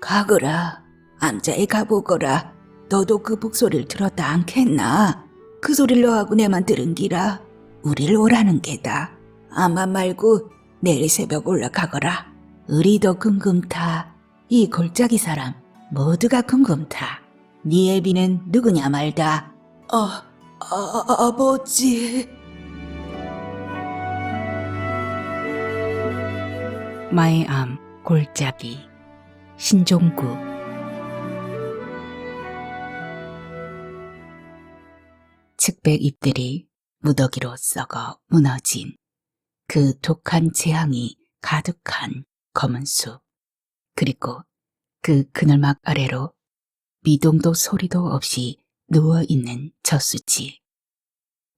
가거라. 암자에 가보거라. 너도 그 북소리를 들었다 않겠나? 그 소리를 너하고 내만 들은 기라. 우릴 오라는 게다. 아마 말고 내일 새벽 올라가거라. 우리도 궁금타. 이 골짜기 사람 모두가 궁금타. 네 애비는 누구냐 말다. 아버지. 마의암 골짜기 신종구. 측백 잎들이 무더기로 썩어 무너진 그 독한 재앙이 가득한 검은 숲, 그리고 그 그늘막 아래로 미동도 소리도 없이 누워있는 저수지.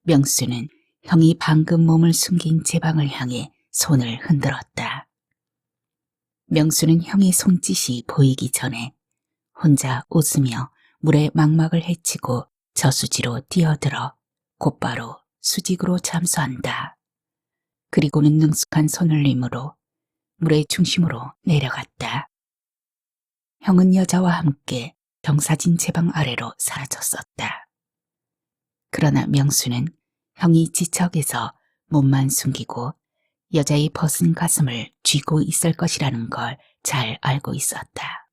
명수는 형이 방금 몸을 숨긴 제방을 향해 손을 흔들었다. 명수는 형의 손짓이 보이기 전에 혼자 웃으며 물의 망막을 헤치고 저수지로 뛰어들어 곧바로 수직으로 잠수한다. 그리고는 능숙한 손을림으로 물의 중심으로 내려갔다. 형은 여자와 함께 경사진 제방 아래로 사라졌었다. 그러나 명수는 형이 지척에서 몸만 숨기고 여자의 벗은 가슴을 쥐고 있을 것이라는 걸 잘 알고 있었다.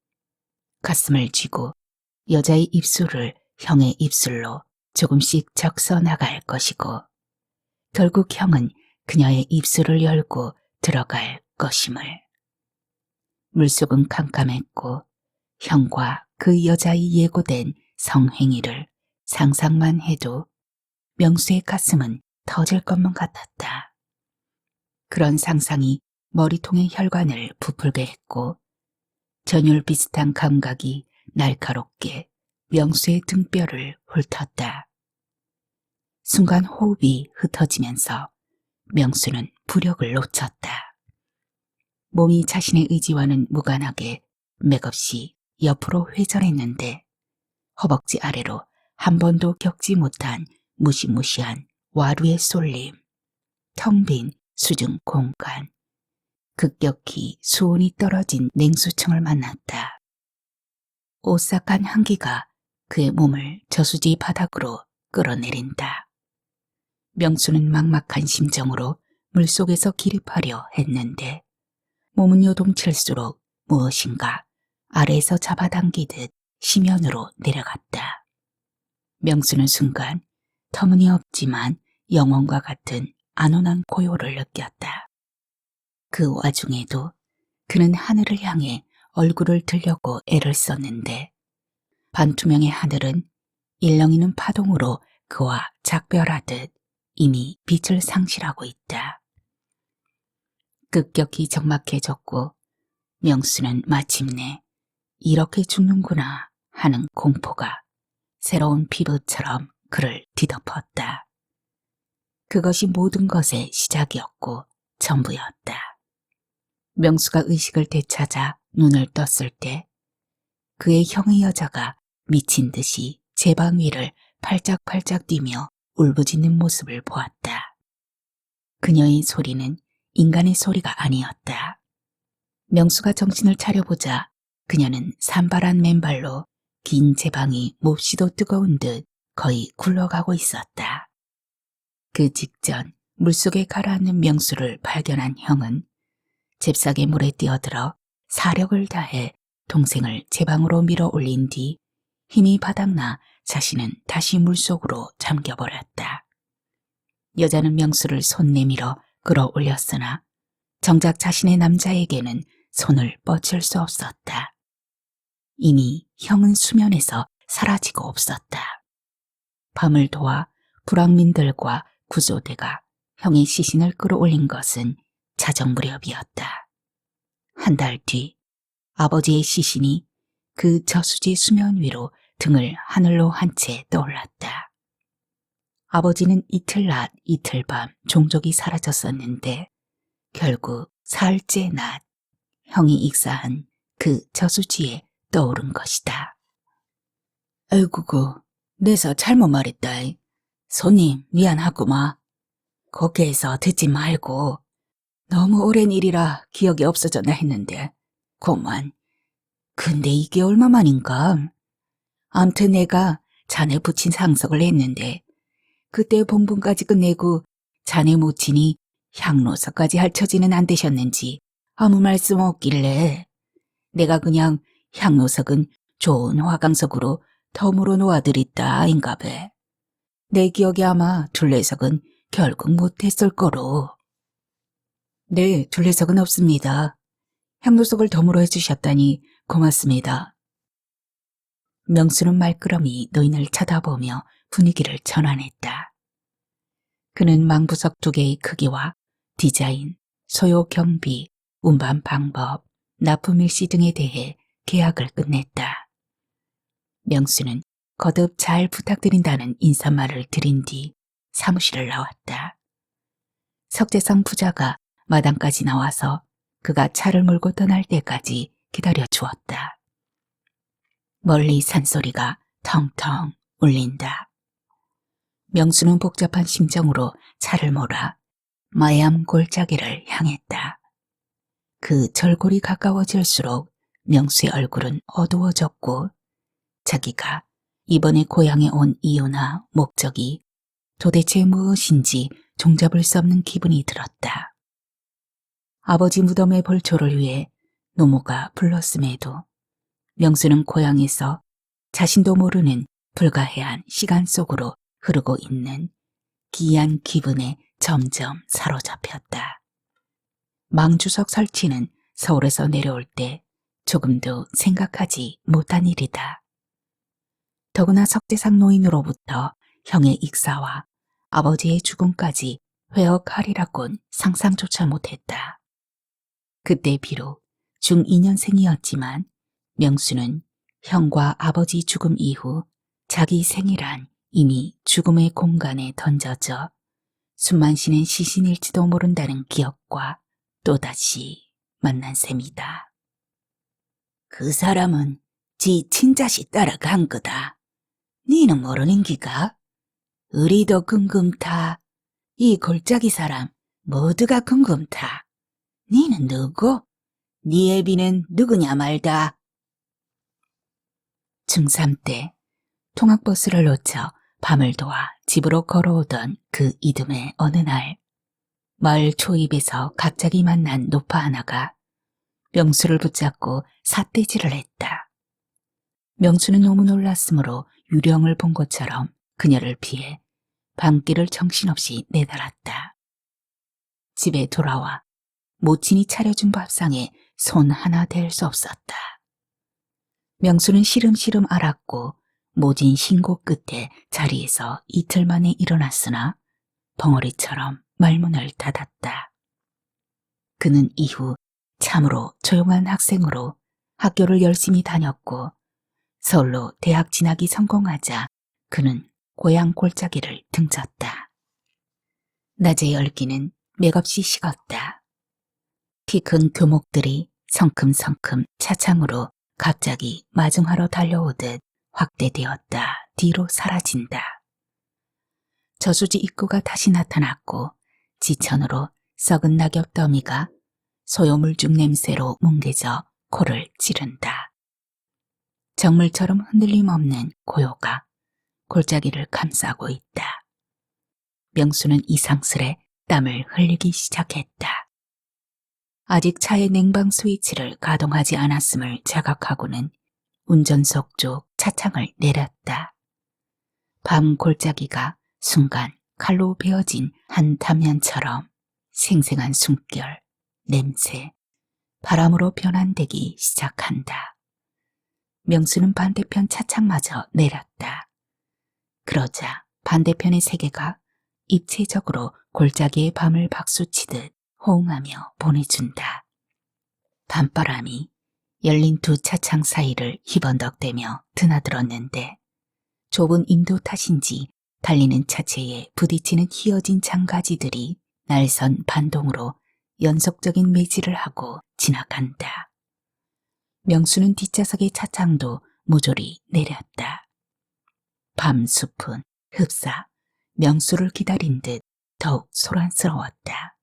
가슴을 쥐고 여자의 입술을 형의 입술로 조금씩 적서 나갈 것이고, 결국 형은 그녀의 입술을 열고 들어갈 것임을. 물속은 캄캄했고 형과 그 여자의 예고된 성행위를 상상만 해도 명수의 가슴은 터질 것만 같았다. 그런 상상이 머리통의 혈관을 부풀게 했고 전율 비슷한 감각이 날카롭게 명수의 등뼈를 훑었다. 순간 호흡이 흩어지면서 명수는 부력을 놓쳤다. 몸이 자신의 의지와는 무관하게 맥없이 옆으로 회전했는데 허벅지 아래로 한 번도 겪지 못한 무시무시한 와루의 쏠림, 텅 빈 수중 공간, 급격히 수온이 떨어진 냉수층을 만났다. 오싹한 한기가 그의 몸을 저수지 바닥으로 끌어내린다. 명수는 막막한 심정으로 물속에서 기립하려 했는데 몸은 요동칠수록 무엇인가 아래에서 잡아당기듯 심연으로 내려갔다. 명수는 순간 터무니없지만 영혼과 같은 안온한 고요를 느꼈다. 그 와중에도 그는 하늘을 향해 얼굴을 들려고 애를 썼는데 반투명의 하늘은 일렁이는 파동으로 그와 작별하듯 이미 빛을 상실하고 있다. 급격히 적막해졌고 명수는 마침내 이렇게 죽는구나 하는 공포가 새로운 피부처럼 그를 뒤덮었다. 그것이 모든 것의 시작이었고 전부였다. 명수가 의식을 되찾아 눈을 떴을 때 그의 형의 여자가 미친 듯이 제방 위를 팔짝팔짝 뛰며 울부짖는 모습을 보았다. 그녀의 소리는 인간의 소리가 아니었다. 명수가 정신을 차려보자 그녀는 산발한 맨발로 긴 제방이 몹시도 뜨거운 듯 거의 굴러가고 있었다. 그 직전 물속에 가라앉는 명수를 발견한 형은 잽싸게 물에 뛰어들어 사력을 다해 동생을 제방으로 밀어 올린 뒤 힘이 바닥나 자신은 다시 물속으로 잠겨버렸다. 여자는 명수를 손 내밀어 끌어올렸으나 정작 자신의 남자에게는 손을 뻗칠 수 없었다. 이미 형은 수면에서 사라지고 없었다. 밤을 도와 불황민들과 구조대가 형의 시신을 끌어올린 것은 자정 무렵이었다. 한 달 뒤 아버지의 시신이 그 저수지 수면 위로 등을 하늘로 한 채 떠올랐다. 아버지는 이틀 낮 이틀 밤 종족이 사라졌었는데 결국 사흘째 낮 형이 익사한 그 저수지에 떠오른 것이다. 아이고고, 내서 잘못 말했다. 손님 미안하구마. 곱게 해서 듣지 말고 너무 오랜 일이라 기억이 없어졌나 했는데 고만 근데 이게 얼마만인가? 암튼 내가 자네 부친 상석을 했는데 그때 본분까지 끝내고 자네 모친이 향로서까지 할 처지는 안 되셨는지 아무 말씀 없길래 내가 그냥 향로석은 좋은 화강석으로 덤으로 놓아드렸다 아인가배. 내 기억에 아마 둘레석은 결국 못했을 거로. 네, 둘레석은 없습니다. 향로석을 덤으로 해주셨다니 고맙습니다. 명수는 말끄러미 노인을 쳐다보며 분위기를 전환했다. 그는 망부석 2개의 크기와 디자인, 소요 경비, 운반 방법, 납품 일시 등에 대해 계약을 끝냈다. 명수는 거듭 잘 부탁드린다는 인사말을 드린 뒤 사무실을 나왔다. 석재성 부자가 마당까지 나와서 그가 차를 몰고 떠날 때까지 기다려 주었다. 멀리 산소리가 텅텅 울린다. 명수는 복잡한 심정으로 차를 몰아 마얌 골짜기를 향했다. 그 절골이 가까워질수록 명수의 얼굴은 어두워졌고 자기가 이번에 고향에 온 이유나 목적이 도대체 무엇인지 종잡을 수 없는 기분이 들었다. 아버지 무덤의 벌초를 위해 노모가 불렀음에도 명수는 고향에서 자신도 모르는 불가해한 시간 속으로 흐르고 있는 기이한 기분에 점점 사로잡혔다. 망주석 설치는 서울에서 내려올 때 조금도 생각하지 못한 일이다. 더구나 석재상 노인으로부터 형의 익사와 아버지의 죽음까지 회역하리라곤 상상조차 못했다. 그때 비록 중2년생이었지만 명수는 형과 아버지 죽음 이후 자기 생이란 이미 죽음의 공간에 던져져 숨만 쉬는 시신일지도 모른다는 기억과 또다시 만난 셈이다. 그 사람은 지 친자식 따라간 거다. 니는 모르는 기가? 우리도 궁금타. 이 골짜기 사람 모두가 궁금타. 니는 누구? 니 애비는 누구냐 말다. 중3 때 통학버스를 놓쳐 밤을 도와 집으로 걸어오던 그 이듬해 어느 날 마을 초입에서 갑자기 만난 노파 하나가 명수를 붙잡고 삿대질을 했다. 명수는 너무 놀랐으므로 유령을 본 것처럼 그녀를 피해 밤길을 정신없이 내달았다. 집에 돌아와 모친이 차려준 밥상에 손 하나 댈 수 없었다. 명수는 시름시름 앓았고 모진 신고 끝에 자리에서 이틀 만에 일어났으나 벙어리처럼 말문을 닫았다. 그는 이후 참으로 조용한 학생으로 학교를 열심히 다녔고 서울로 대학 진학이 성공하자 그는 고향 골짜기를 등졌다. 낮의 열기는 맥없이 식었다. 키 큰 교목들이 성큼성큼 차창으로 갑자기 마중하러 달려오듯 확대되었다 뒤로 사라진다. 저수지 입구가 다시 나타났고 지천으로 썩은 낙엽 더미가 소요물죽 냄새로 뭉개져 코를 찌른다. 정물처럼 흔들림 없는 고요가 골짜기를 감싸고 있다. 명수는 이상스레 땀을 흘리기 시작했다. 아직 차의 냉방 스위치를 가동하지 않았음을 자각하고는 운전석 쪽 차창을 내렸다. 밤 골짜기가 순간 칼로 베어진 한 단면처럼 생생한 숨결, 냄새, 바람으로 변환되기 시작한다. 명수는 반대편 차창마저 내렸다. 그러자 반대편의 세계가 입체적으로 골짜기의 밤을 박수치듯 호응하며 보내준다. 밤바람이 열린 두 차창 사이를 희번덕대며 드나들었는데 좁은 인도 탓인지 달리는 차체에 부딪히는 휘어진 장가지들이 날선 반동으로 연속적인 매질을 하고 지나간다. 명수는 뒷좌석의 차창도 모조리 내렸다. 밤숲은 흡사 명수를 기다린 듯 더욱 소란스러웠다.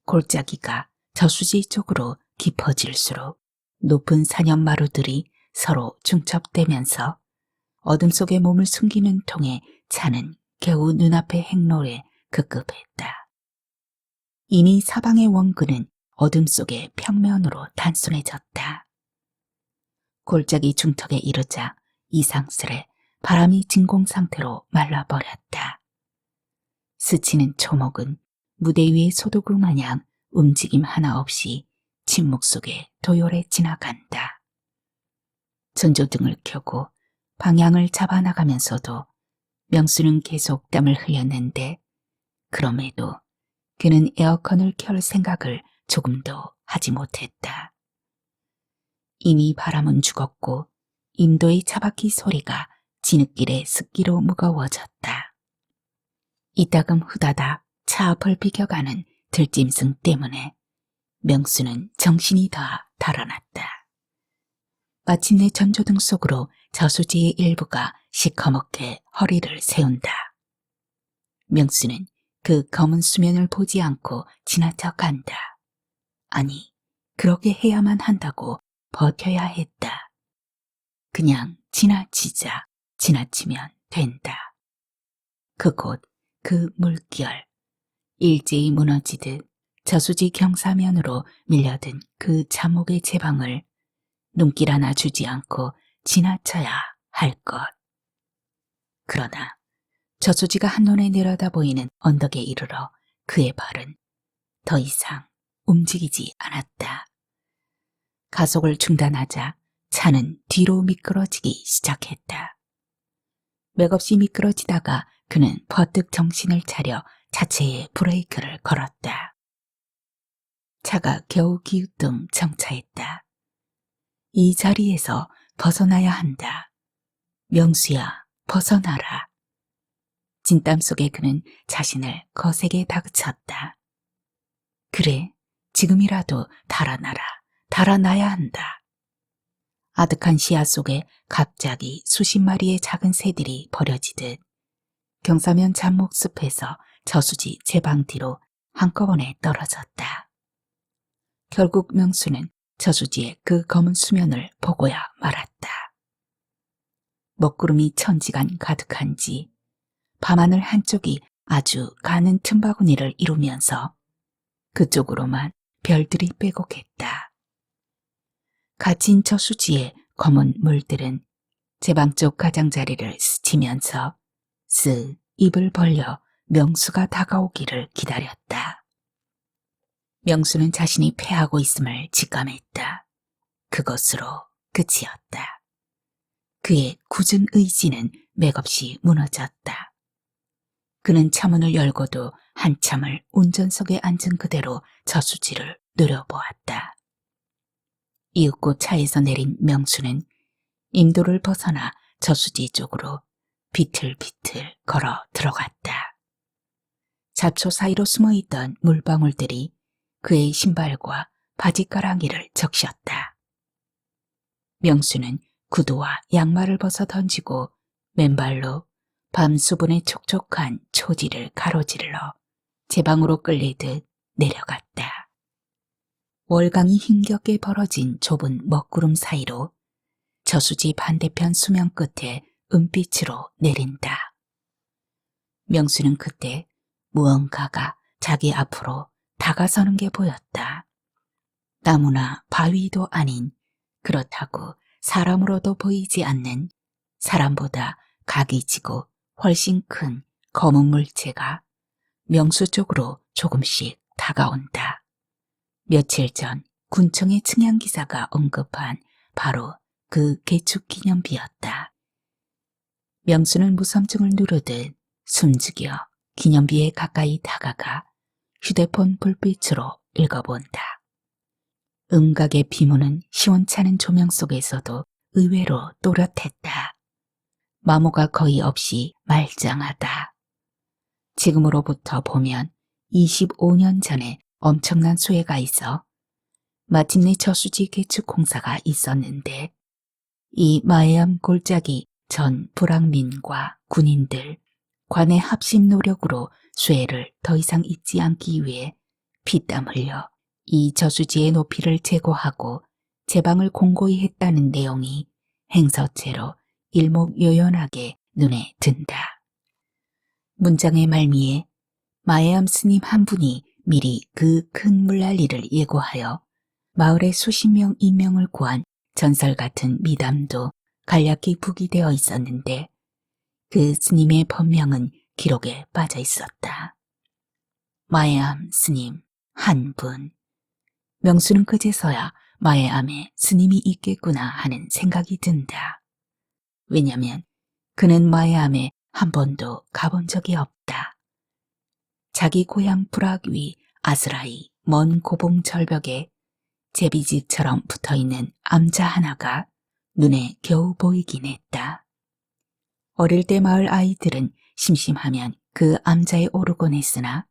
골짜기가 저수지 쪽으로 깊어질수록 높은 산연마루들이 서로 중첩되면서 어둠 속에 몸을 숨기는 통에 차는 겨우 눈앞의 행로에 급급했다. 이미 사방의 원근은 어둠 속의 평면으로 단순해졌다. 골짜기 중턱에 이르자 이상스레 바람이 진공 상태로 말라버렸다. 스치는 초목은 무대 위의 소도구 마냥 움직임 하나 없이 침묵 속에 도열해 지나간다. 전조등을 켜고 방향을 잡아나가면서도 명수는 계속 땀을 흘렸는데 그럼에도 그는 에어컨을 켤 생각을 조금도 하지 못했다. 이미 바람은 죽었고 인도의 차바퀴 소리가 진흙길의 습기로 무거워졌다. 이따금 후다닥 차 앞을 비켜가는 들짐승 때문에 명수는 정신이 다 달아났다. 마침내 전조등 속으로 저수지의 일부가 시커멓게 허리를 세운다. 명수는 그 검은 수면을 보지 않고 지나쳐 간다. 아니, 그렇게 해야만 한다고 버텨야 했다. 그냥 지나치자, 지나치면 된다. 그곳, 그 물결, 일제히 무너지듯 저수지 경사면으로 밀려든 그 잠옥의 제방을 눈길 하나 주지 않고 지나쳐야 할 것. 그러나 저수지가 한눈에 내려다 보이는 언덕에 이르러 그의 발은 더 이상 움직이지 않았다. 가속을 중단하자 차는 뒤로 미끄러지기 시작했다. 맥없이 미끄러지다가 그는 퍼뜩 정신을 차려 차체에 브레이크를 걸었다. 차가 겨우 기우뚱 정차했다. 이 자리에서 벗어나야 한다. 명수야, 벗어나라. 진땀 속에 그는 자신을 거세게 다그쳤다. 그래, 지금이라도 달아나라. 달아나야 한다. 아득한 시야 속에 갑자기 수십 마리의 작은 새들이 버려지듯 경사면 잡목숲에서 저수지 제방 뒤로 한꺼번에 떨어졌다. 결국 명수는 저수지의 그 검은 수면을 보고야 말았다. 먹구름이 천지간 가득한지 밤하늘 한쪽이 아주 가는 틈바구니를 이루면서 그쪽으로만 별들이 빼곡했다. 갇힌 저수지의 검은 물들은 제방 쪽 가장자리를 스치면서 쓱 입을 벌려 명수가 다가오기를 기다렸다. 명수는 자신이 패하고 있음을 직감했다. 그것으로 끝이었다. 그의 굳은 의지는 맥없이 무너졌다. 그는 차문을 열고도 한참을 운전석에 앉은 그대로 저수지를 노려보았다. 이윽고 차에서 내린 명수는 인도를 벗어나 저수지 쪽으로 비틀비틀 걸어 들어갔다. 잡초 사이로 숨어있던 물방울들이 그의 신발과 바지가랑이를 적셨다. 명수는 구두와 양말을 벗어 던지고 맨발로 밤 수분에 촉촉한 초지를 가로질러 제방으로 끌리듯 내려갔다. 월강이 힘겹게 벌어진 좁은 먹구름 사이로 저수지 반대편 수면 끝에 은빛으로 내린다. 명수는 그때 무언가가 자기 앞으로 다가서는 게 보였다. 나무나 바위도 아닌 그렇다고 사람으로도 보이지 않는 사람보다 각이 지고 훨씬 큰 검은 물체가 명수 쪽으로 조금씩 다가온다. 며칠 전 군청의 측량기사가 언급한 바로 그 개축 기념비였다. 명수는 무섬증을 누르듯 숨죽여 기념비에 가까이 다가가 휴대폰 불빛으로 읽어본다. 음각의 비무는 시원찮은 조명 속에서도 의외로 또렷했다. 마모가 거의 없이 말짱하다. 지금으로부터 보면 25년 전에 엄청난 수해가 있어 마침내 저수지 개축 공사가 있었는데 이 마해암 골짜기 전 불황민과 군인들 관의 합심 노력으로 수해를 더 이상 잊지 않기 위해 피땀 흘려 이 저수지의 높이를 제고하고 제 방을 공고히 했다는 내용이 행서체로 일목요연하게 눈에 든다. 문장의 말미에 마해암 스님 한 분이 미리 그 큰 물난리를 예고하여 마을에 수십 명 인명을 구한 전설 같은 미담도 간략히 부기되어 있었는데 그 스님의 법명은 기록에 빠져 있었다. 마해암 스님 한 분. 명수는 그제서야 마해암에 스님이 있겠구나 하는 생각이 든다. 왜냐면 그는 마해암에 한 번도 가본 적이 없다. 자기 고향 불악 위 아스라이 먼 고봉 절벽에 제비직처럼 붙어있는 암자 하나가 눈에 겨우 보이긴 했다. 어릴 때 마을 아이들은 심심하면 그 암자에 오르곤 했으나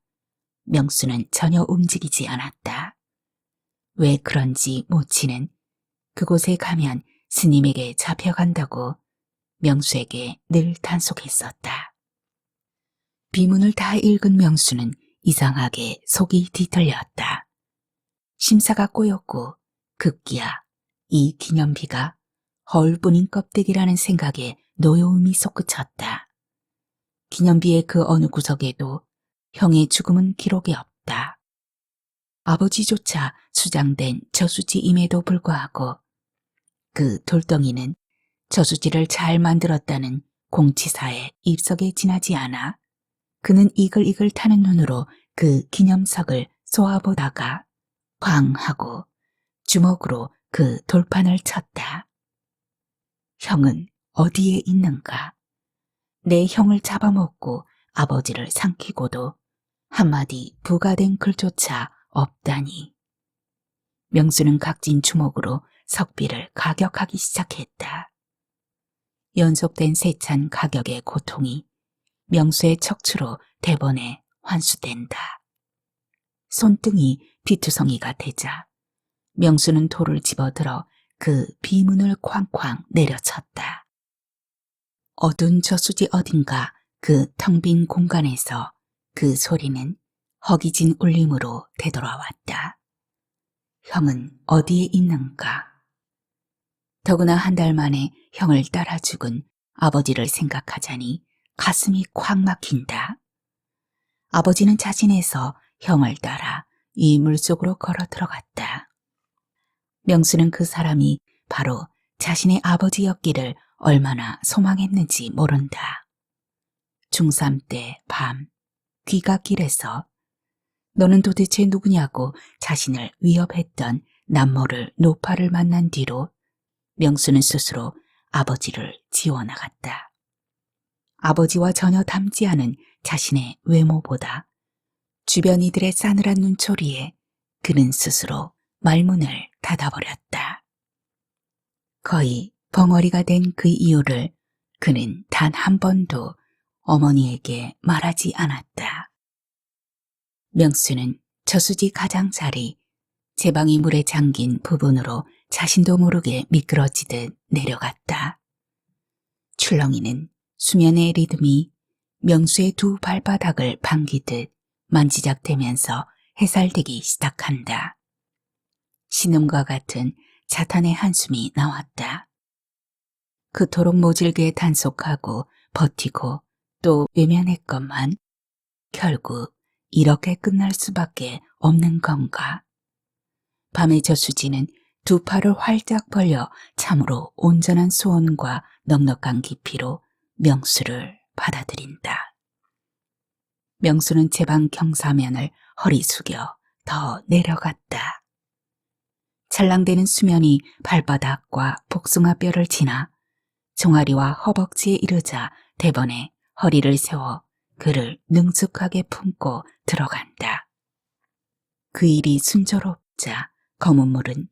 명수는 전혀 움직이지 않았다. 왜 그런지 모치는 그곳에 가면 스님에게 잡혀간다고 명수에게 늘 단속했었다. 비문을 다 읽은 명수는 이상하게 속이 뒤틀렸다. 심사가 꼬였고 급기야 이 기념비가 헐뿐인 껍데기라는 생각에 노여움이 솟구쳤다. 기념비의 그 어느 구석에도 형의 죽음은 기록이 없다. 아버지조차 수장된 저수지임에도 불구하고 그 돌덩이는 저수지를 잘 만들었다는 공치사의 입석에 지나지 않아 그는 이글이글 타는 눈으로 그 기념석을 쏘아보다가 쾅 하고 주먹으로 그 돌판을 쳤다. 형은 어디에 있는가? 내 형을 잡아먹고 아버지를 삼키고도 한마디 부가된 글조차 없다니. 명수는 각진 주먹으로 석비를 가격하기 시작했다. 연속된 세찬 가격의 고통이 명수의 척추로 대번에 환수된다. 손등이 뒤투성이가 되자 명수는 돌을 집어들어 그 비문을 쾅쾅 내려쳤다. 어두운 저수지 어딘가 그 텅 빈 공간에서 그 소리는 허기진 울림으로 되돌아왔다. 형은 어디에 있는가? 더구나 한 달 만에 형을 따라 죽은 아버지를 생각하자니 가슴이 콱 막힌다. 아버지는 자진해서 형을 따라 이 물속으로 걸어 들어갔다. 명수는 그 사람이 바로 자신의 아버지였기를 얼마나 소망했는지 모른다. 중3 때 밤 귀갓길에서 너는 도대체 누구냐고 자신을 위협했던 남모를 노파를 만난 뒤로 명수는 스스로 아버지를 지워나갔다. 아버지와 전혀 닮지 않은 자신의 외모보다 주변 이들의 싸늘한 눈초리에 그는 스스로 말문을 닫아버렸다. 거의 벙어리가 된 그 이유를 그는 단 한 번도 어머니에게 말하지 않았다. 명수는 저수지 가장자리 제방이 물에 잠긴 부분으로 자신도 모르게 미끄러지듯 내려갔다. 출렁이는 수면의 리듬이 명수의 두 발바닥을 반기듯 만지작대면서 해살되기 시작한다. 신음과 같은 자탄의 한숨이 나왔다. 그토록 모질게 단속하고 버티고 또 외면했건만 결국 이렇게 끝날 수밖에 없는 건가. 밤의 저수지는 두 팔을 활짝 벌려 참으로 온전한 소원과 넉넉한 깊이로 명수를 받아들인다. 명수는 제방 경사면을 허리 숙여 더 내려갔다. 찰랑대는 수면이 발바닥과 복숭아뼈를 지나 종아리와 허벅지에 이르자 대번에 허리를 세워 그를 능숙하게 품고 들어간다. 그 일이 순조롭자 검은 물은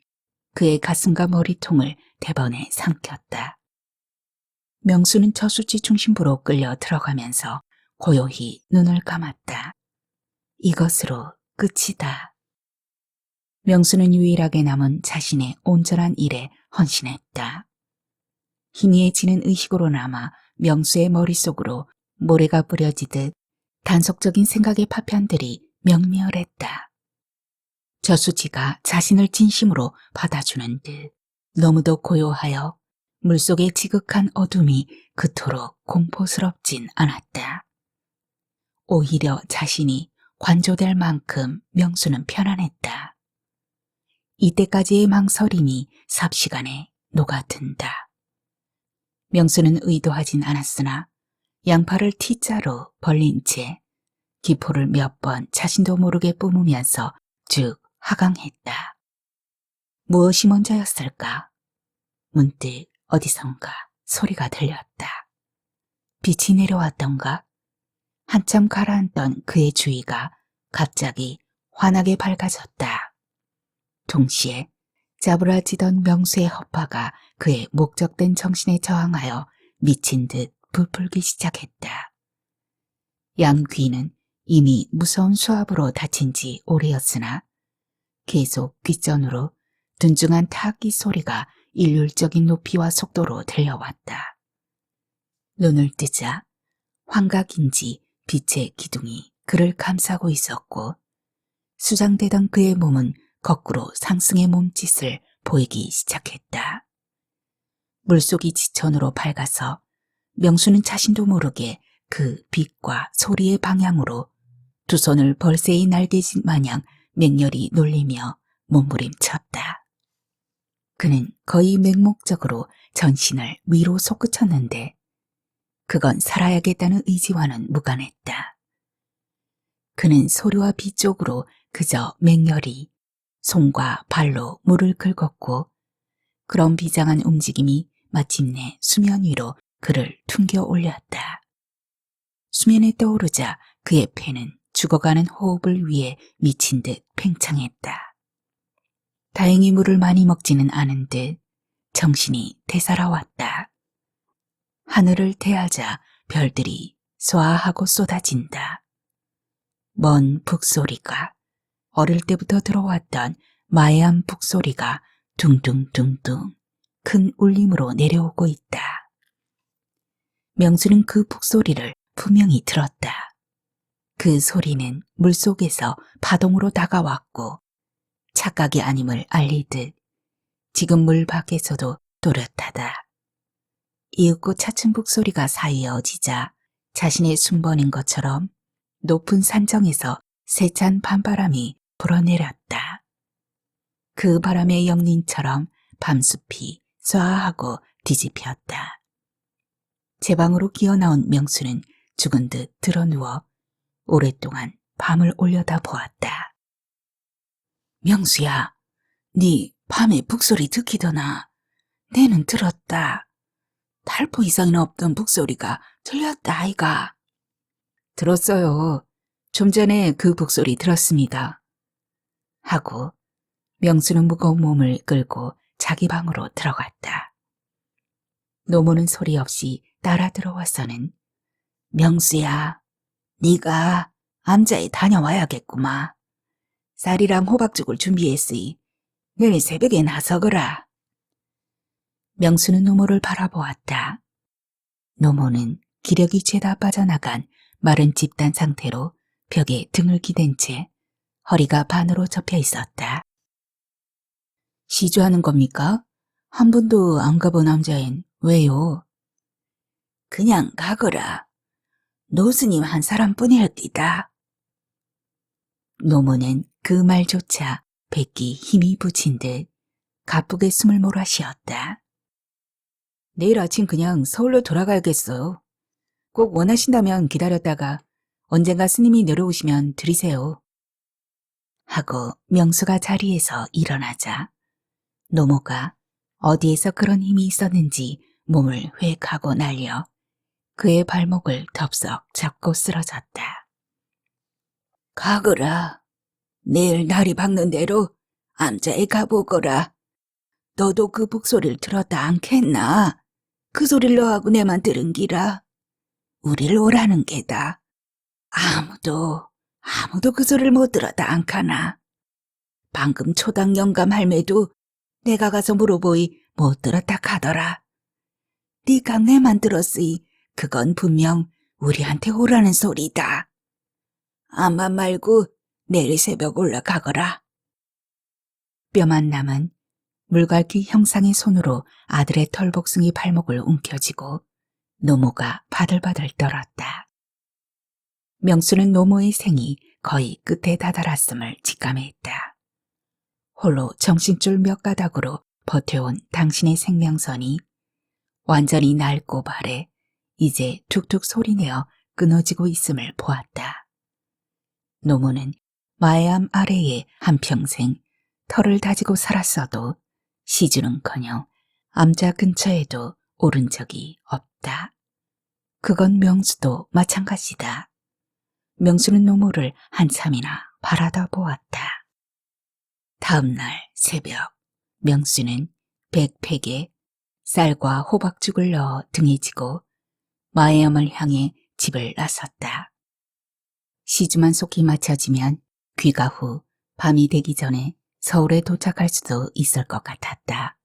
그의 가슴과 머리통을 대번에 삼켰다. 명수는 저수지 중심부로 끌려 들어가면서 고요히 눈을 감았다. 이것으로 끝이다. 명수는 유일하게 남은 자신의 온전한 일에 헌신했다. 희미해지는 의식으로 남아 명수의 머릿속으로 모래가 뿌려지듯 단속적인 생각의 파편들이 명멸했다. 저수지가 자신을 진심으로 받아주는 듯 너무도 고요하여 물속의 지극한 어둠이 그토록 공포스럽진 않았다. 오히려 자신이 관조될 만큼 명수는 편안했다. 이때까지의 망설임이 삽시간에 녹아든다. 명수는 의도하진 않았으나 양팔을 T자로 벌린 채 기포를 몇 번 자신도 모르게 뿜으면서 쭉 하강했다. 무엇이 먼저였을까? 문득 어디선가 소리가 들렸다. 빛이 내려왔던가? 한참 가라앉던 그의 주위가 갑자기 환하게 밝아졌다. 동시에 짜부라지던 명수의 허파가 그의 목적된 정신에 저항하여 미친 듯 부풀기 시작했다. 양 귀는 이미 무서운 수압으로 다친 지 오래였으나 계속 귓전으로 둔중한 타악기 소리가 일률적인 높이와 속도로 들려왔다. 눈을 뜨자 환각인지 빛의 기둥이 그를 감싸고 있었고 수장되던 그의 몸은 거꾸로 상승의 몸짓을 보이기 시작했다. 물속이 지천으로 밝아서 명수는 자신도 모르게 그 빛과 소리의 방향으로 두 손을 벌새의 날개짓 마냥 맹렬히 놀리며 몸부림쳤다. 그는 거의 맹목적으로 전신을 위로 솟구쳤는데 그건 살아야겠다는 의지와는 무관했다. 그는 소리와 빛 쪽으로 그저 맹렬히 손과 발로 물을 긁었고 그런 비장한 움직임이 마침내 수면 위로 그를 퉁겨 올렸다. 수면에 떠오르자 그의 폐는 죽어가는 호흡을 위해 미친 듯 팽창했다. 다행히 물을 많이 먹지는 않은 듯 정신이 되살아왔다. 하늘을 대하자 별들이 쏴하고 쏟아진다. 먼 북소리가 어릴 때부터 들어왔던 마애한 북소리가 둥둥둥둥 큰 울림으로 내려오고 있다. 명수는 그 북소리를 분명히 들었다. 그 소리는 물속에서 파동으로 다가왔고 착각이 아님을 알리듯 지금 물 밖에서도 또렷하다. 이윽고 차츰 북소리가 사이어지자 자신의 순번인 것처럼 높은 산정에서 세찬 밤바람이 불어내렸다. 그 바람의 영린처럼 밤숲이 쏴하고 뒤집혔다. 제 방으로 기어나온 명수는 죽은 듯 드러누워 오랫동안 밤을 올려다 보았다. 명수야, 네 밤에 북소리 듣기더나. 내는 들었다. 달포 이상은 없던 북소리가 들렸다 아이가. 들었어요. 좀 전에 그 북소리 들었습니다. 하고 명수는 무거운 몸을 끌고 자기 방으로 들어갔다. 노모는 소리 없이 따라 들어와서는 명수야, 네가 암자에 다녀와야겠구마. 쌀이랑 호박죽을 준비했으니 내일 새벽에 나서거라. 명수는 노모를 바라보았다. 노모는 기력이 죄다 빠져나간 마른 집단 상태로 벽에 등을 기댄 채 허리가 반으로 접혀 있었다. 시주하는 겁니까? 한 번도 안 가본 남자엔 왜요? 그냥 가거라. 노스님 한 사람뿐일디다. 노모는 그 말조차 뱉기 힘이 붙인 듯 가쁘게 숨을 몰아쉬었다. 내일 아침 그냥 서울로 돌아가야겠어요. 꼭 원하신다면 기다렸다가 언젠가 스님이 내려오시면 드리세요. 하고 명수가 자리에서 일어나자 노모가 어디에서 그런 힘이 있었는지 몸을 획하고 날려 그의 발목을 덥석 잡고 쓰러졌다. 가거라. 내일 날이 밝는 대로 암자에 가보거라. 너도 그 북소리를 들었다 않겠나? 그 소리를 너하고 내만 들은 기라. 우릴 오라는 게다. 아무도 그 소리를 못 들었다 않카나. 방금 초당 영감 할매도 내가 가서 물어보이 못 들었다 카더라. 네가 내만 들었으니 그건 분명 우리한테 오라는 소리다. 암만 말고 내일 새벽 올라가거라. 뼈만 남은 물갈퀴 형상의 손으로 아들의 털복숭이 발목을 움켜쥐고 노모가 바들바들 떨었다. 명수는 노모의 생이 거의 끝에 다다랐음을 직감했다. 홀로 정신줄 몇 가닥으로 버텨온 당신의 생명선이 완전히 낡고 발에 이제 툭툭 소리내어 끊어지고 있음을 보았다. 노모는 마애암 아래에 한평생 털을 다지고 살았어도 시주는커녕 암자 근처에도 오른 적이 없다. 그건 명수도 마찬가지다. 명수는 노모를 한참이나 바라다 보았다. 다음 날 새벽, 명수는 백팩에 쌀과 호박죽을 넣어 등에 지고 마애암을 향해 집을 나섰다. 시주만 속히 맞춰지면 귀가 후 밤이 되기 전에 서울에 도착할 수도 있을 것 같았다.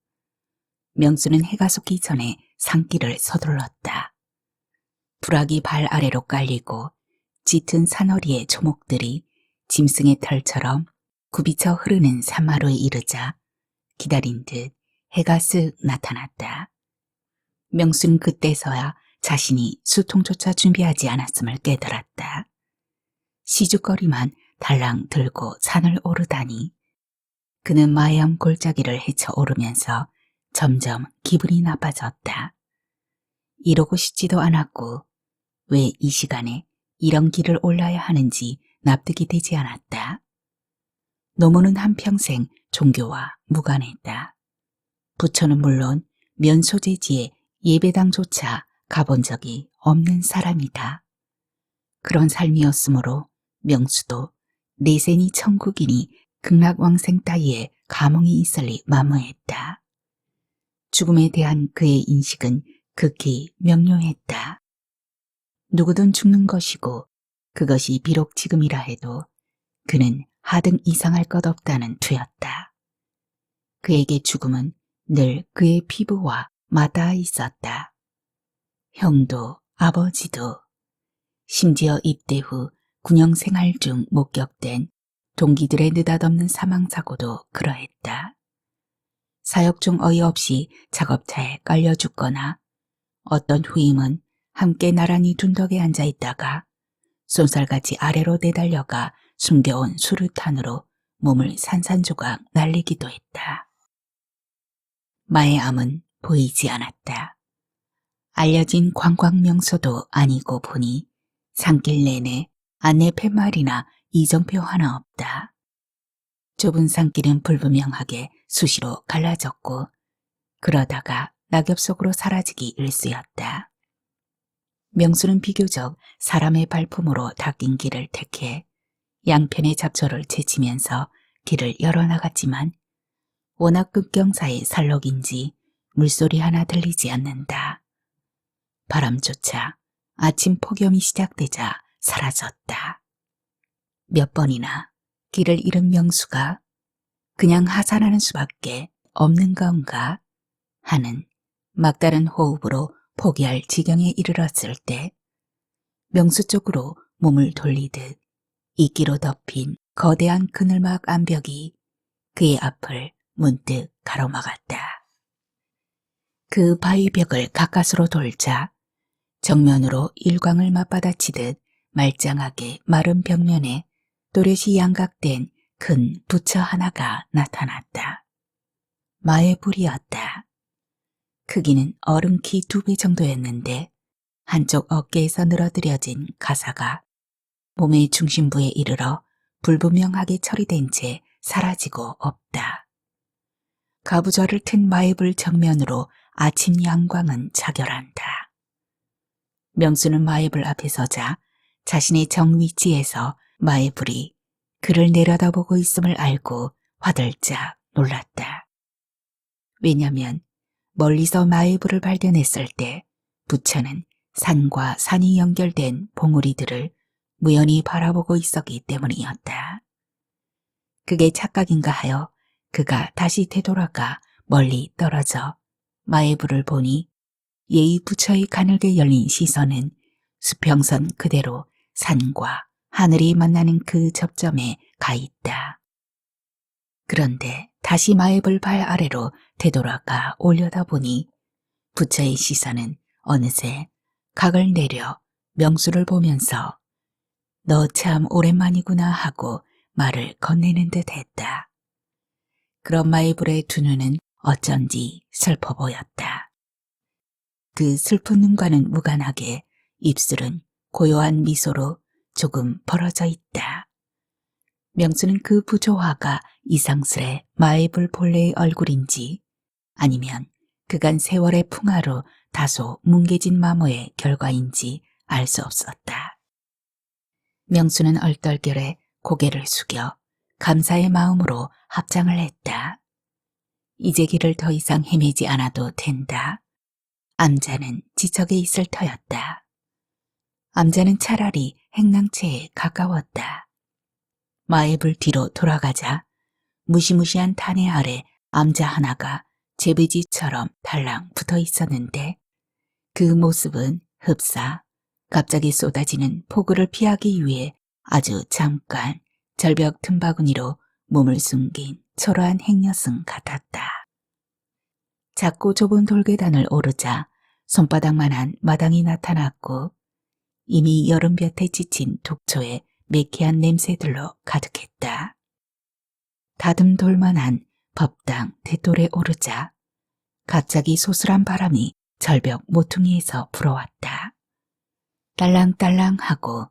명수는 해가 속기 전에 산길을 서둘렀다. 불악이 발 아래로 깔리고 짙은 산허리의 초목들이 짐승의 털처럼 굽이쳐 흐르는 산마루에 이르자 기다린 듯 해가 쓱 나타났다. 명수는 그때서야 자신이 수통조차 준비하지 않았음을 깨달았다. 시죽거리만 달랑 들고 산을 오르다니 그는 마애암 골짜기를 헤쳐 오르면서 점점 기분이 나빠졌다. 이러고 싶지도 않았고 왜 이 시간에 이런 길을 올라야 하는지 납득이 되지 않았다. 노모는 한평생 종교와 무관했다. 부처는 물론 면소재지에 예배당조차 가본 적이 없는 사람이다. 그런 삶이었으므로 명수도 내세니 천국이니 극락왕생 따위에 감흥이 있을리 만무했다. 죽음에 대한 그의 인식은 극히 명료했다. 누구든 죽는 것이고 그것이 비록 지금이라 해도 그는 하등 이상할 것 없다는 투였다. 그에게 죽음은 늘 그의 피부와 맞닿아 있었다. 형도 아버지도 심지어 입대 후 군영 생활 중 목격된 동기들의 느닷없는 사망사고도 그러했다. 사역 중 어이없이 작업차에 깔려 죽거나 어떤 후임은 함께 나란히 둔덕에 앉아 있다가 쏜살같이 아래로 내달려가 숨겨온 수류탄으로 몸을 산산조각 날리기도 했다. 마애암은 보이지 않았다. 알려진 관광명소도 아니고 보니 산길 내내 안내 팻말이나 이정표 하나 없다. 좁은 산길은 불분명하게 수시로 갈라졌고 그러다가 낙엽 속으로 사라지기 일쑤였다. 명수는 비교적 사람의 발품으로 닦인 길을 택해 양편의 잡초를 제치면서 길을 열어나갔지만 워낙 급경사의 살록인지 물소리 하나 들리지 않는다. 바람조차 아침 폭염이 시작되자 사라졌다. 몇 번이나 길을 잃은 명수가 그냥 하산하는 수밖에 없는 건가 하는 막다른 호흡으로 포기할 지경에 이르렀을 때 명수 쪽으로 몸을 돌리듯 이끼로 덮인 거대한 그늘막 암벽이 그의 앞을 문득 가로막았다. 그 바위벽을 가까스로 돌자 정면으로 일광을 맞받아치듯 말짱하게 마른 벽면에 또렷이 양각된 큰 부처 하나가 나타났다. 마애불이었다. 크기는 어른 키 2배 정도였는데 한쪽 어깨에서 늘어뜨려진 가사가 몸의 중심부에 이르러 불분명하게 처리된 채 사라지고 없다. 가부좌를 튼 마애불 정면으로 아침 양광은 자결한다. 명수는 마애불 앞에 서자 자신의 정위치에서 마애불이 그를 내려다보고 있음을 알고 화들짝 놀랐다. 왜냐면 멀리서 마애불을 발견했을 때 부처는 산과 산이 연결된 봉우리들을 무연히 바라보고 있었기 때문이었다. 그게 착각인가 하여 그가 다시 되돌아가 멀리 떨어져 마애불을 보니 예의 부처의 가늘게 열린 시선은 수평선 그대로 산과 하늘이 만나는 그 접점에 가 있다. 그런데 다시 마애불 발 아래로 되돌아가 올려다보니 부처의 시선은 어느새 각을 내려 명수를 보면서 너 참 오랜만이구나 하고 말을 건네는 듯 했다. 그런 마애불의 두 눈은 어쩐지 슬퍼 보였다. 그 슬픈 눈과는 무관하게 입술은 고요한 미소로 조금 벌어져 있다. 명수는 그 부조화가 이상스레 마애불 본래의 얼굴인지 아니면 그간 세월의 풍화로 다소 뭉개진 마모의 결과인지 알 수 없었다. 명수는 얼떨결에 고개를 숙여 감사의 마음으로 합장을 했다. 이제 길을 더 이상 헤매지 않아도 된다. 암자는 지척에 있을 터였다. 암자는 차라리 행랑채에 가까웠다. 마애불 뒤로 돌아가자 무시무시한 탄해 아래 암자 하나가 제비지처럼 달랑 붙어 있었는데 그 모습은 흡사 갑자기 쏟아지는 폭우를 피하기 위해 아주 잠깐 절벽 틈바구니로 몸을 숨긴 초라한 행여승 같았다. 작고 좁은 돌계단을 오르자 손바닥만한 마당이 나타났고 이미 여름볕에 지친 독초에 매캐한 냄새들로 가득했다. 다듬돌만한 법당 대돌에 오르자 갑자기 소슬한 바람이 절벽 모퉁이에서 불어왔다. 딸랑딸랑하고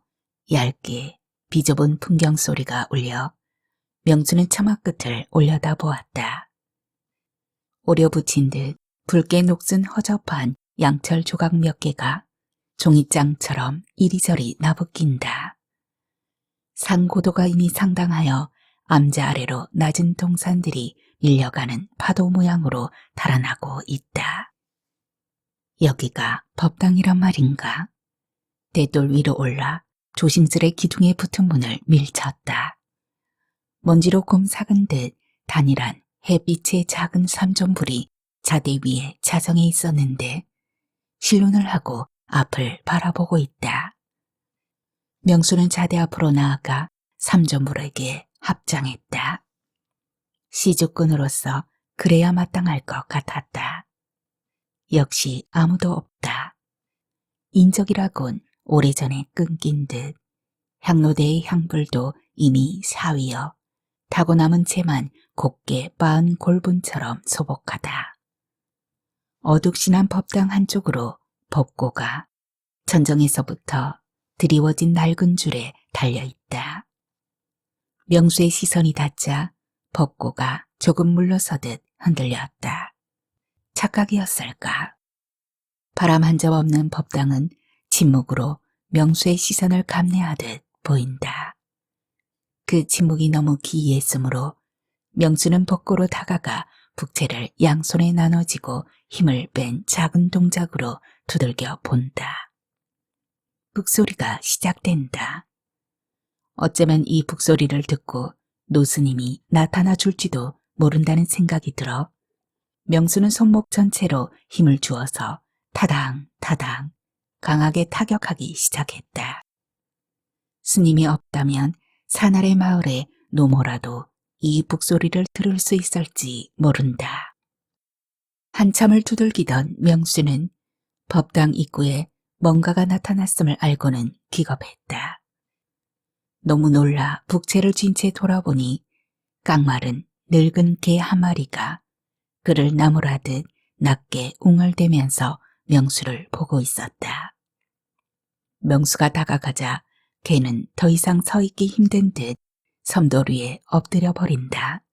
얇게 비좁은 풍경 소리가 울려 명수는 처마 끝을 올려다보았다. 오려붙인 듯 붉게 녹슨 허접한 양철 조각 몇 개가 종이장처럼 이리저리 나부낀다. 산 고도가 이미 상당하여 암자 아래로 낮은 동산들이 밀려가는 파도 모양으로 달아나고 있다. 여기가 법당이란 말인가? 대돌 위로 올라 조심스레 기둥에 붙은 문을 밀쳤다. 먼지로 곰삭은 듯 단일한 햇빛의 작은 삼존불이 자대 위에 자정해 있었는데 실눈을 하고 앞을 바라보고 있다. 명수는 자대 앞으로 나아가 삼존불에게 합장했다. 시주꾼으로서 그래야 마땅할 것 같았다. 역시 아무도 없다. 인적이라곤 오래전에 끊긴 듯 향로대의 향불도 이미 사위어 타고 남은 채만 곱게 빻은 골분처럼 소복하다. 어둑신한 법당 한쪽으로 법고가 전정에서부터 드리워진 낡은 줄에 달려있다. 명수의 시선이 닿자 법고가 조금 물러서듯 흔들렸다. 착각이었을까? 바람 한 점 없는 법당은 침묵으로 명수의 시선을 감내하듯 보인다. 그 침묵이 너무 기이했으므로 명수는 법고로 다가가 북채를 양손에 나눠쥐고 힘을 뺀 작은 동작으로 두들겨 본다. 북소리가 시작된다. 어쩌면 이 북소리를 듣고 노스님이 나타나 줄지도 모른다는 생각이 들어 명수는 손목 전체로 힘을 주어서 타당 강하게 타격하기 시작했다. 스님이 없다면 산아래 마을의 노모라도 이 북소리를 들을 수 있을지 모른다. 한참을 두들기던 명수는 법당 입구에 뭔가가 나타났음을 알고는 기겁했다. 너무 놀라 북채를 쥔 채 돌아보니 깡마른 늙은 개 한 마리가 그를 나무라듯 낮게 웅얼대면서 명수를 보고 있었다. 명수가 다가가자 개는 더 이상 서 있기 힘든 듯 섬돌 위에 엎드려 버린다.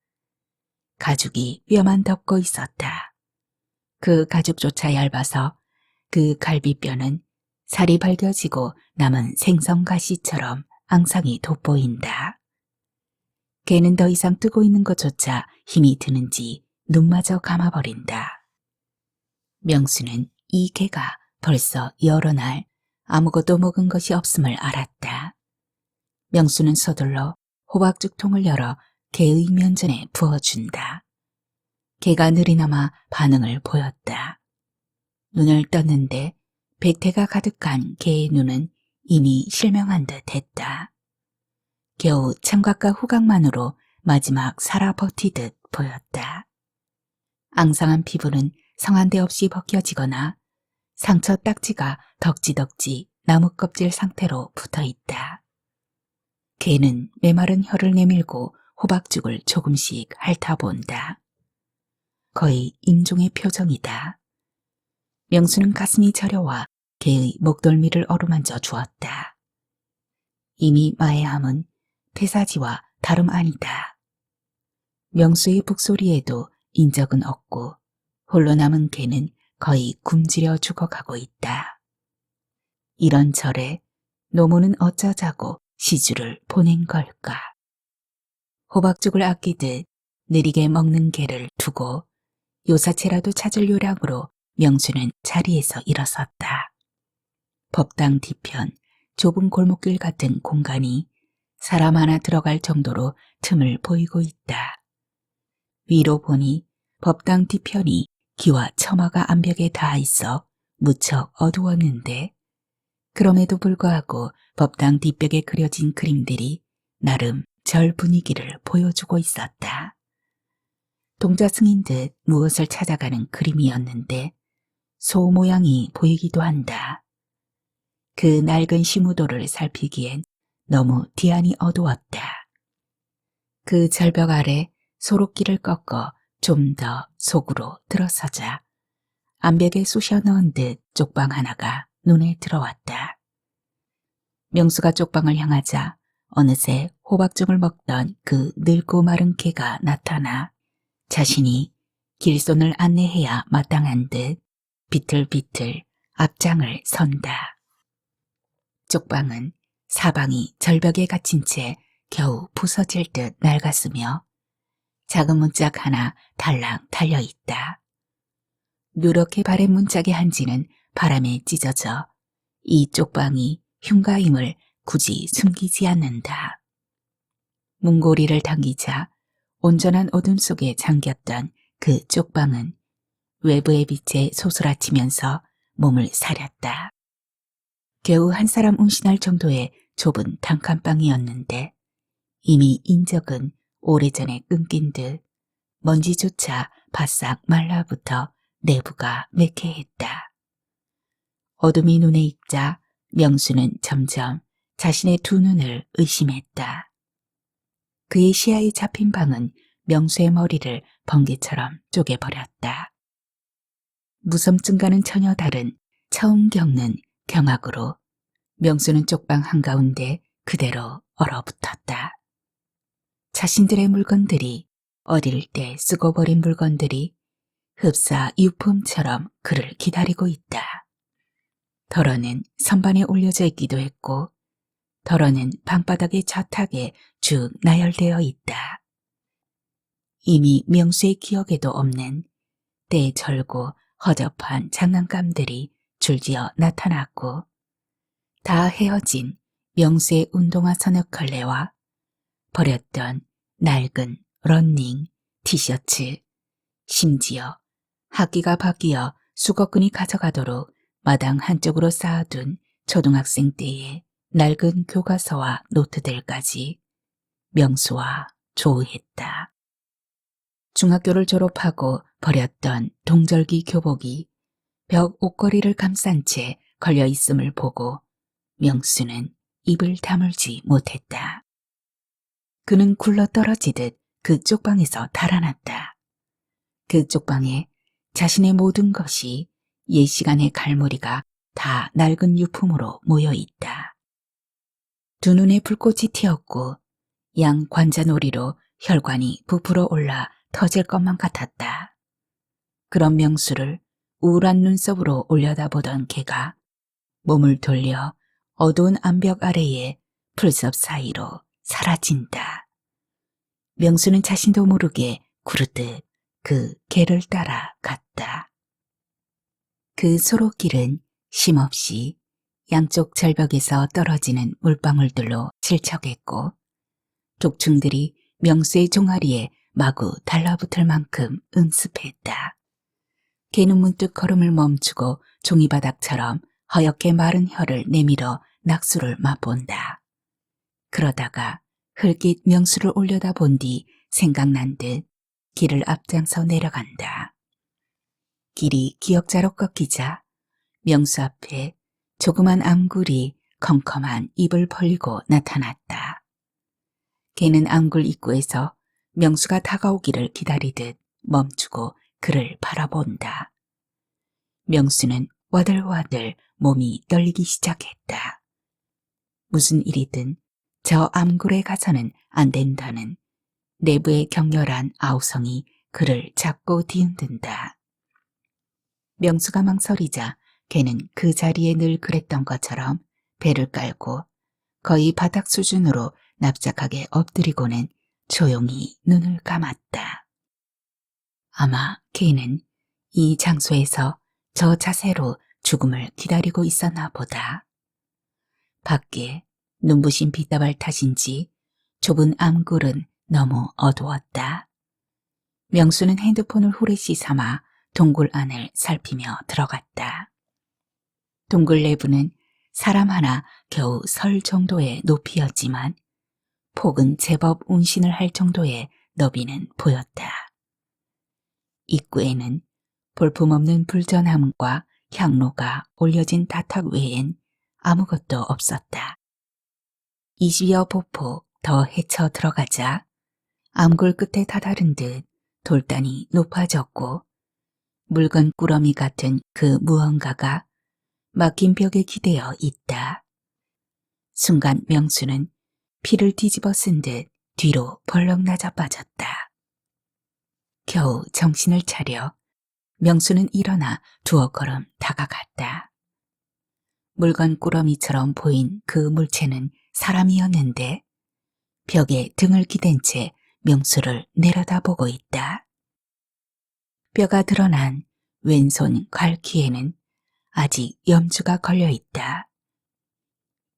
가죽이 뼈만 덮고 있었다. 그 가죽조차 얇아서 그 갈비뼈는 살이 발겨지고 남은 생선가시처럼 앙상이 돋보인다. 개는 더 이상 뜨고 있는 것조차 힘이 드는지 눈마저 감아버린다. 명수는 이 개가 벌써 여러 날 아무것도 먹은 것이 없음을 알았다. 명수는 서둘러 호박죽통을 열어 개의 면전에 부어준다. 개가 느리나마 반응을 보였다. 눈을 떴는데 백태가 가득한 개의 눈은 이미 실명한 듯 했다. 겨우 창각과 후각만으로 마지막 살아 버티듯 보였다. 앙상한 피부는 성한 데 없이 벗겨지거나 상처 딱지가 덕지덕지 나무 껍질 상태로 붙어있다. 개는 메마른 혀를 내밀고 호박죽을 조금씩 핥아본다. 거의 임종의 표정이다. 명수는 가슴이 저려와 개의 목덜미를 어루만져 주었다. 이미 마애함은 폐사지와 다름 아니다. 명수의 북소리에도 인적은 없고 홀로 남은 개는 거의 굶주려 죽어가고 있다. 이런 절에 노모는 어쩌자고 시주를 보낸 걸까? 호박죽을 아끼듯 느리게 먹는 개를 두고 요사체라도 찾을 요량으로 명수는 자리에서 일어섰다. 법당 뒤편 좁은 골목길 같은 공간이 사람 하나 들어갈 정도로 틈을 보이고 있다. 위로 보니 법당 뒤편이 기와 처마가 암벽에 닿아 있어 무척 어두웠는데 그럼에도 불구하고 법당 뒷벽에 그려진 그림들이 나름 절 분위기를 보여주고 있었다. 동자승인 듯 무엇을 찾아가는 그림이었는데 소 모양이 보이기도 한다. 그 낡은 시무도를 살피기엔 너무 뒤안이 어두웠다. 그 절벽 아래 소록길을 꺾어 좀 더 속으로 들어서자 암벽에 쑤셔 넣은 듯 쪽방 하나가 눈에 들어왔다. 명수가 쪽방을 향하자 어느새 호박죽을 먹던 그 늙고 마른 개가 나타나 자신이 길손을 안내해야 마땅한 듯 비틀비틀 앞장을 선다. 쪽방은 사방이 절벽에 갇힌 채 겨우 부서질 듯 낡았으며 작은 문짝 하나 달랑 달려있다. 누렇게 바랜 문짝의 한지는 바람에 찢어져 이 쪽방이 흉가임을 굳이 숨기지 않는다. 문고리를 당기자 온전한 어둠 속에 잠겼던 그 쪽방은 외부의 빛에 소스라치면서 몸을 사렸다. 겨우 한 사람 운신할 정도의 좁은 단칸방이었는데 이미 인적은 오래전에 끊긴 듯 먼지조차 바싹 말라붙어 내부가 매캐했다. 어둠이 눈에 익자 명수는 점점 자신의 두 눈을 의심했다. 그의 시야에 잡힌 방은 명수의 머리를 번개처럼 쪼개버렸다. 무섬증과는 전혀 다른 처음 겪는 경악으로 명수는 쪽방 한가운데 그대로 얼어붙었다. 자신들의 물건들이 어릴 때 쓰고 버린 물건들이 흡사 유품처럼 그를 기다리고 있다. 덜어는 선반에 올려져 있기도 했고 덜어는 방바닥의 좌탁에 쭉 나열되어 있다. 이미 명수의 기억에도 없는 때에 절고 허접한 장난감들이 줄지어 나타났고 다 헤어진 명수의 운동화 서너 컬레와 버렸던 낡은 러닝, 티셔츠, 심지어 학기가 바뀌어 수거꾼이 가져가도록 마당 한쪽으로 쌓아둔 초등학생 때의 낡은 교과서와 노트들까지 명수와 조우했다. 중학교를 졸업하고 버렸던 동절기 교복이 벽 옷걸이를 감싼 채 걸려 있음을 보고 명수는 입을 다물지 못했다. 그는 굴러 떨어지듯 그 쪽방에서 달아났다. 그 쪽방에 자신의 모든 것이 옛 시간의 갈무리가 다 낡은 유품으로 모여있다. 두 눈에 불꽃이 튀었고 양 관자놀이로 혈관이 부풀어 올라 터질 것만 같았다. 그런 명수를 우울한 눈썹으로 올려다보던 개가 몸을 돌려 어두운 암벽 아래에 풀섭 사이로 사라진다. 명수는 자신도 모르게 구르듯 그 개를 따라 갔다. 그 소록길은 쉼없이 양쪽 절벽에서 떨어지는 물방울들로 질척했고 독충들이 명수의 종아리에 마구 달라붙을 만큼 음습했다. 개는 문득 걸음을 멈추고 종이바닥처럼 허옇게 마른 혀를 내밀어 낙수를 맛본다. 그러다가 흘낏 명수를 올려다본 뒤 생각난 듯 길을 앞장서 내려간다. 길이 기역자로 꺾이자 명수 앞에 조그만 암굴이 컴컴한 입을 벌리고 나타났다. 걔는 암굴 입구에서 명수가 다가오기를 기다리듯 멈추고 그를 바라본다. 명수는 와들와들 몸이 떨리기 시작했다. 무슨 일이든 저 암굴에 가서는 안 된다는 내부의 격렬한 아우성이 그를 자꾸 뒤흔든다. 명수가 망설이자 걔는 그 자리에 늘 그랬던 것처럼 배를 깔고 거의 바닥 수준으로 납작하게 엎드리고는 조용히 눈을 감았다. 아마 걔는 이 장소에서 저 자세로 죽음을 기다리고 있었나 보다. 밖에 눈부신 빛다발 탓인지 좁은 암굴은 너무 어두웠다. 명수는 핸드폰을 후레쉬 삼아 동굴 안을 살피며 들어갔다. 동굴 내부는 사람 하나 겨우 설 정도의 높이였지만 폭은 제법 운신을 할 정도의 너비는 보였다. 입구에는 볼품없는 불전함과 향로가 올려진 다탁 외엔 아무것도 없었다. 20여 보폭 더 헤쳐 들어가자 암굴 끝에 다다른 듯 돌단이 높아졌고 묽은 꾸러미 같은 그 무언가가 막힌 벽에 기대어 있다. 순간 명수는 피를 뒤집어 쓴 듯 뒤로 벌렁 나자빠졌다. 겨우 정신을 차려 명수는 일어나 두어 걸음 다가갔다. 물건 꾸러미처럼 보인 그 물체는 사람이었는데 벽에 등을 기댄 채 명수를 내려다보고 있다. 뼈가 드러난 왼손 갈퀴에는 아직 염주가 걸려 있다.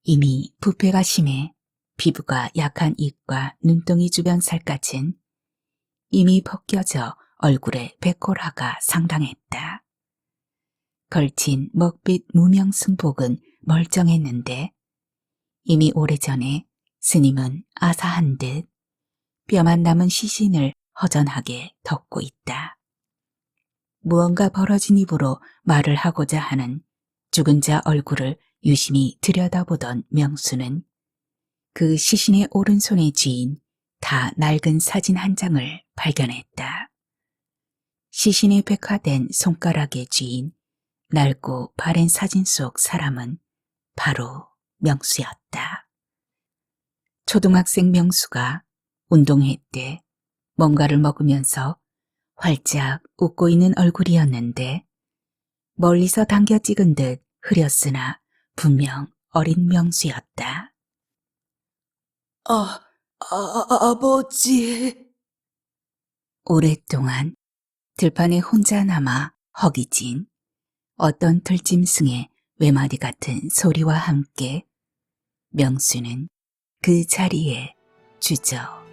이미 부패가 심해 피부가 약한 입과 눈덩이 주변 살갗은 이미 벗겨져 얼굴에 백골화가 상당했다. 걸친 먹빛 무명 승복은 멀쩡했는데 이미 오래전에 스님은 아사한 듯 뼈만 남은 시신을 허전하게 덮고 있다. 무언가 벌어진 입으로 말을 하고자 하는 죽은 자 얼굴을 유심히 들여다보던 명수는 그 시신의 오른손에 쥐인 다 낡은 사진 한 장을 발견했다. 시신의 백화된 손가락에 쥐인 낡고 바랜 사진 속 사람은 바로 명수였다. 초등학생 명수가 운동회 때 뭔가를 먹으면서 활짝 웃고 있는 얼굴이었는데 멀리서 당겨 찍은 듯 흐렸으나 분명 어린 명수였다. 아버지. 오랫동안 들판에 혼자 남아 허기진 어떤 들짐승의 외마디 같은 소리와 함께 명수는 그 자리에 주저앉았다.